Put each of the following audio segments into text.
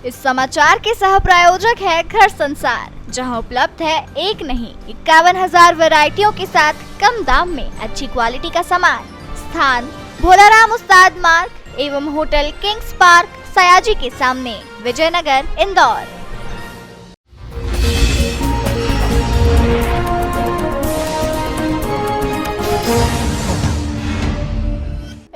इस समाचार के सह प्रायोजक है घर संसार, जहां उपलब्ध है एक नहीं 51,000 वैरायटियों के साथ कम दाम में अच्छी क्वालिटी का सामान। स्थान भोलाराम उस्ताद मार्ग एवं होटल किंग्स पार्क सयाजी के सामने, विजयनगर, इंदौर।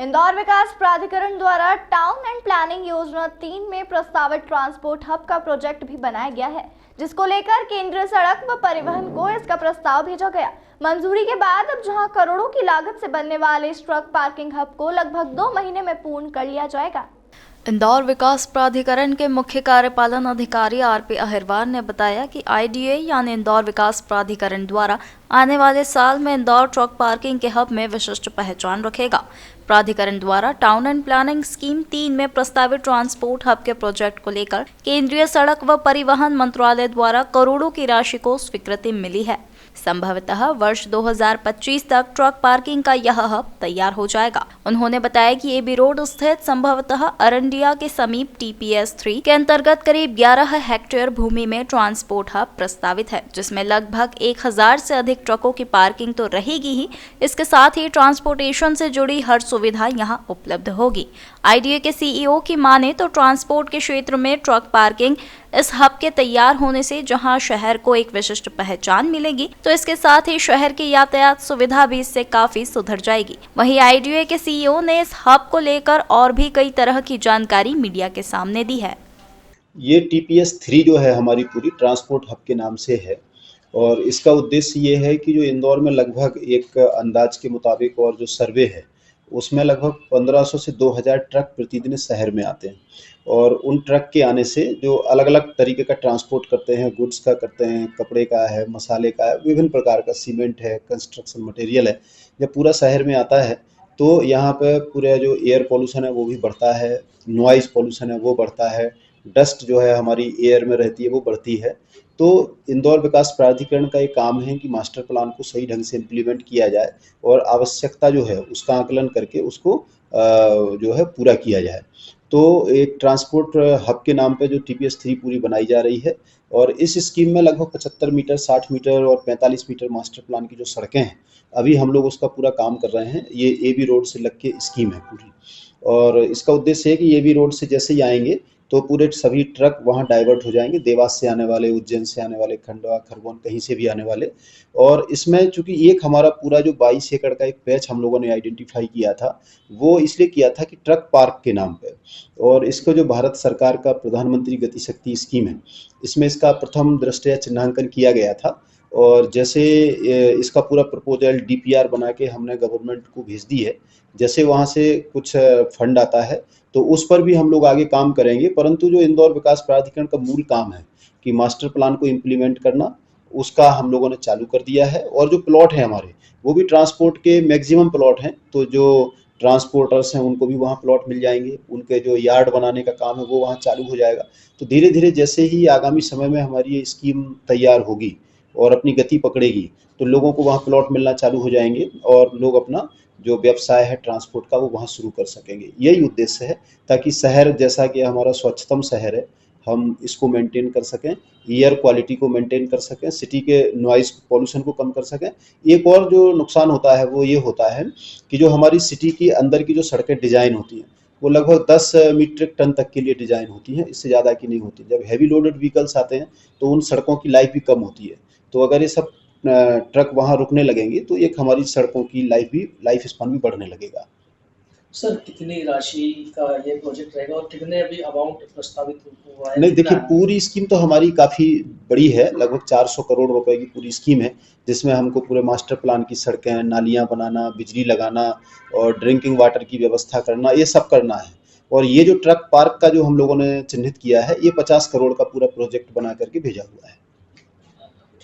इंदौर विकास प्राधिकरण द्वारा टाउन एंड प्लानिंग योजना 3 में प्रस्तावित ट्रांसपोर्ट हब का प्रोजेक्ट भी बनाया गया है, जिसको लेकर केंद्रीय सड़क व परिवहन को इसका प्रस्ताव भेजा गया। मंजूरी के बाद अब जहां करोड़ों की लागत से बनने वाले इस ट्रक पार्किंग हब को लगभग 2 महीने में पूर्ण कर लिया जाएगा। इंदौर विकास प्राधिकरण के मुख्य कार्यपालन अधिकारी आरपी अहिरवार ने बताया कि आईडीए यानी इंदौर विकास प्राधिकरण द्वारा आने वाले साल में इंदौर ट्रक पार्किंग के हब में विशिष्ट पहचान रखेगा। प्राधिकरण द्वारा टाउन एंड प्लानिंग स्कीम 3 में प्रस्तावित ट्रांसपोर्ट हब के प्रोजेक्ट को लेकर केंद्रीय सड़क व परिवहन मंत्रालय द्वारा करोड़ों की राशि को स्वीकृति मिली है। संभवतः वर्ष 2025 तक ट्रक पार्किंग का यह हब तैयार हो जाएगा। उन्होंने बताया कि एबी रोड स्थित संभवतः अरंडिया के समीप TPS 3 के अंतर्गत करीब 11 हेक्टेयर भूमि में ट्रांसपोर्ट हब प्रस्तावित है, जिसमें लगभग 1000 से अधिक ट्रकों की पार्किंग तो रहेगी ही, इसके साथ ही ट्रांसपोर्टेशन से जुड़ी हर सुविधा यहां उपलब्ध होगी। आईडीए के CEO की माने तो ट्रांसपोर्ट के क्षेत्र में ट्रक पार्किंग इस हब के तैयार होने से जहां शहर को एक विशिष्ट पहचान मिलेगी, तो इसके साथ ही शहर की यातायात सुविधा भी इससे काफी सुधर जाएगी। वहीं आईडीए के CEO ने इस हब को लेकर और भी कई तरह की जानकारी मीडिया के सामने दी है। ये TPS 3 जो है हमारी पूरी ट्रांसपोर्ट हब के नाम से है और इसका उद्देश्य ये है कि जो इंदौर में लगभग एक अंदाज के मुताबिक और जो सर्वे है उसमें लगभग 1500 से 2000 ट्रक प्रतिदिन शहर में आते हैं और उन ट्रक के आने से जो अलग अलग तरीके का ट्रांसपोर्ट करते हैं, गुड्स का करते हैं, कपड़े का है, मसाले का है, विभिन्न प्रकार का सीमेंट है, कंस्ट्रक्शन मटेरियल है, जब पूरा शहर में आता है तो यहाँ पे पूरा जो एयर पोल्यूशन है वो भी बढ़ता है, नॉइज़ पोल्यूशन है वो बढ़ता है, डस्ट जो है हमारी एयर में रहती है वो बढ़ती है। तो इंदौर विकास प्राधिकरण का एक काम है कि मास्टर प्लान को सही ढंग से इम्प्लीमेंट किया जाए और आवश्यकता जो है उसका आकलन करके उसको जो है पूरा किया जाए। तो एक ट्रांसपोर्ट हब के नाम पे जो TPS 3 पूरी बनाई जा रही है और इस स्कीम में लगभग 75 मीटर, 60 मीटर और 45 मीटर मास्टर प्लान की जो सड़कें हैं अभी हम लोग उसका पूरा काम कर रहे हैं। ये AB रोड से लग के स्कीम है पूरी और इसका उद्देश्य है कि AB रोड से जैसे ही आएंगे तो पूरे सभी ट्रक वहाँ डाइवर्ट हो जाएंगे, देवास से आने वाले, उज्जैन से आने वाले, खंडवा, खरगोन, कहीं से भी आने वाले। और इसमें चूंकि एक हमारा पूरा जो 22 एकड़ का एक पैच हम लोगों ने आइडेंटिफाई किया था वो इसलिए किया था कि ट्रक पार्क के नाम पे, और इसको जो भारत सरकार का प्रधानमंत्री गति शक्ति स्कीम है इसमें इसका प्रथम दृष्टया चिन्हांकन किया गया था और जैसे इसका पूरा प्रपोजल DPR बना के हमने गवर्नमेंट को भेज दी है, जैसे वहाँ से कुछ फंड आता है तो उस पर भी हम लोग आगे काम करेंगे। परंतु जो इंदौर विकास प्राधिकरण का मूल काम है कि मास्टर प्लान को इम्प्लीमेंट करना, उसका हम लोगों ने चालू कर दिया है और जो प्लॉट है हमारे वो भी ट्रांसपोर्ट के मैक्सिमम प्लॉट हैं, तो जो ट्रांसपोर्टर्स हैं उनको भी वहाँ प्लॉट मिल जाएंगे, उनके जो यार्ड बनाने का काम है वो वहाँ चालू हो जाएगा। तो धीरे धीरे जैसे ही आगामी समय में हमारी ये स्कीम तैयार होगी और अपनी गति पकड़ेगी तो लोगों को वहाँ प्लॉट मिलना चालू हो जाएंगे और लोग अपना जो व्यवसाय है ट्रांसपोर्ट का वो वहाँ शुरू कर सकेंगे। यही उद्देश्य है ताकि शहर जैसा कि हमारा स्वच्छतम शहर है हम इसको मेंटेन कर सकें, एयर क्वालिटी को मेंटेन कर सकें, सिटी के नॉइज़ पोल्यूशन को कम कर सकें। एक और जो नुकसान होता है वो ये होता है कि जो हमारी सिटी की अंदर की जो सड़कें डिज़ाइन होती हैं वो लगभग 10 मीट्रिक टन तक के लिए डिज़ाइन होती हैं, इससे ज़्यादा की नहीं होती। जब हैवी लोडेड व्हीकल्स आते हैं तो उन सड़कों की लाइफ भी कम होती है। तो अगर ये सब ट्रक वहाँ रुकने लगेंगे तो एक हमारी सड़कों की लाइफ स्पान भी बढ़ने लगेगा। सर कितनी राशि का ये प्रोजेक्ट रहेगा और कितने अभी अमाउंट प्रस्तावित हुआ है? नहीं, देखिए पूरी स्कीम तो हमारी काफ़ी बड़ी है, लगभग 400 करोड़ रुपए की पूरी स्कीम है, जिसमें हमको पूरे मास्टर प्लान की सड़कें, नालियाँ बनाना, बिजली लगाना और ड्रिंकिंग वाटर की व्यवस्था करना, ये सब करना है। और ये जो ट्रक पार्क का जो हम लोगों ने चिन्हित किया है ये 50 करोड़ का पूरा प्रोजेक्ट बना करके भेजा हुआ है।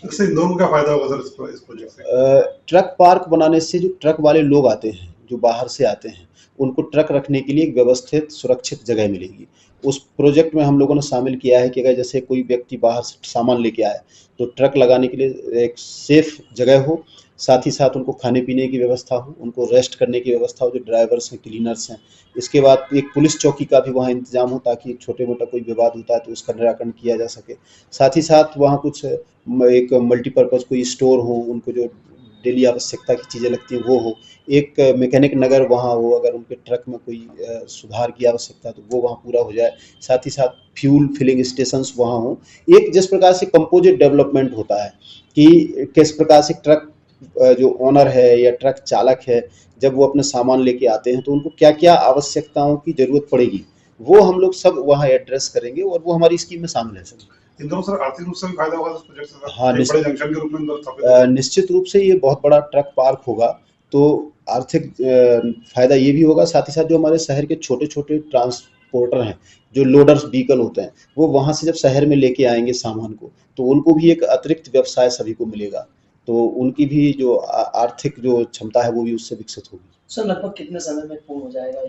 इससे दोनों का फायदा होगा सर इस प्रोजेक्ट से? ट्रक पार्क बनाने से जो ट्रक वाले लोग आते हैं, जो बाहर से आते हैं, उनको ट्रक रखने के लिए एक व्यवस्थित सुरक्षित जगह मिलेगी। उस प्रोजेक्ट में हम लोगों ने शामिल किया है कि अगर जैसे कोई व्यक्ति बाहर से सामान लेके आए तो ट्रक लगाने के लिए एक सेफ जगह हो साथ ही साथ उनको खाने पीने की व्यवस्था हो, उनको रेस्ट करने की व्यवस्था हो, जो ड्राइवर्स हैं, क्लीनर्स हैं। इसके बाद एक पुलिस चौकी का भी वहाँ इंतजाम हो, ताकि छोटे मोटा कोई विवाद होता है तो उसका निराकरण किया जा सके। साथ ही साथ वहाँ कुछ एक मल्टीपर्पज़ कोई स्टोर हो, उनको जो डेली आवश्यकता की चीज़ें लगती हैं वो हो। एक मैकेनिक नगर वहाँ हो, अगर उनके ट्रक में कोई सुधार की आवश्यकता है तो वो वहाँ पूरा हो जाए। साथ ही साथ फ्यूल फिलिंग स्टेशंस वहाँ हो। एक जिस प्रकार से कंपोजिट डेवलपमेंट होता है कि किस प्रकार से ट्रक जो ओनर है या ट्रक चालक है, जब वो अपने सामान लेके आते हैं तो उनको क्या-क्या आवश्यकताओं की ज़रूरत पड़ेगी, वो हम लोग सब वहाँ एड्रेस करेंगे और वो हमारी स्कीम में शामिल है सर। इंदौर सर आर्थिक रूप से भी फायदा होगा इस प्रोजेक्ट से सर? हाँ, एक बड़े जंक्शन के रूप में इंदौर स्थापित होगा। निश्चित रूप से ये बहुत बड़ा ट्रक पार्क होगा, तो आर्थिक फ़ायदा ये भी होगा। साथ ही साथ जो हमारे शहर के छोटे-छोटे ट्रांसपोर्टर हैं, जो लोडर्स व्हीकल होते हैं, वो वहाँ से जब शहर में लेके आएँगे सामान को, तो उनको भी एक अतिरिक्त व्यवसाय सभी को मिलेगा। तो उनकी भी जो आर्थिक जो क्षमता है वो भी उससे विकसित होगी। सर लगभग कितने समय में पूर्ण हो जाएगा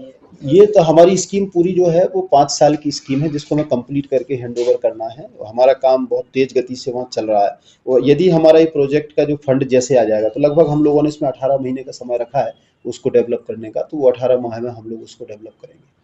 ये तो हमारी स्कीम पूरी जो है वो 5 साल की स्कीम है, जिसको हमें कंप्लीट करके हैंडओवर करना है। हमारा काम बहुत तेज गति से वहाँ चल रहा है और यदि हमारा ये प्रोजेक्ट का जो फंड जैसे आ जाएगा तो लगभग हम लोगों ने इसमें 18 महीने का समय रखा है उसको डेवलप करने का, तो वो 18 माह में हम लोग उसको डेवलप करेंगे।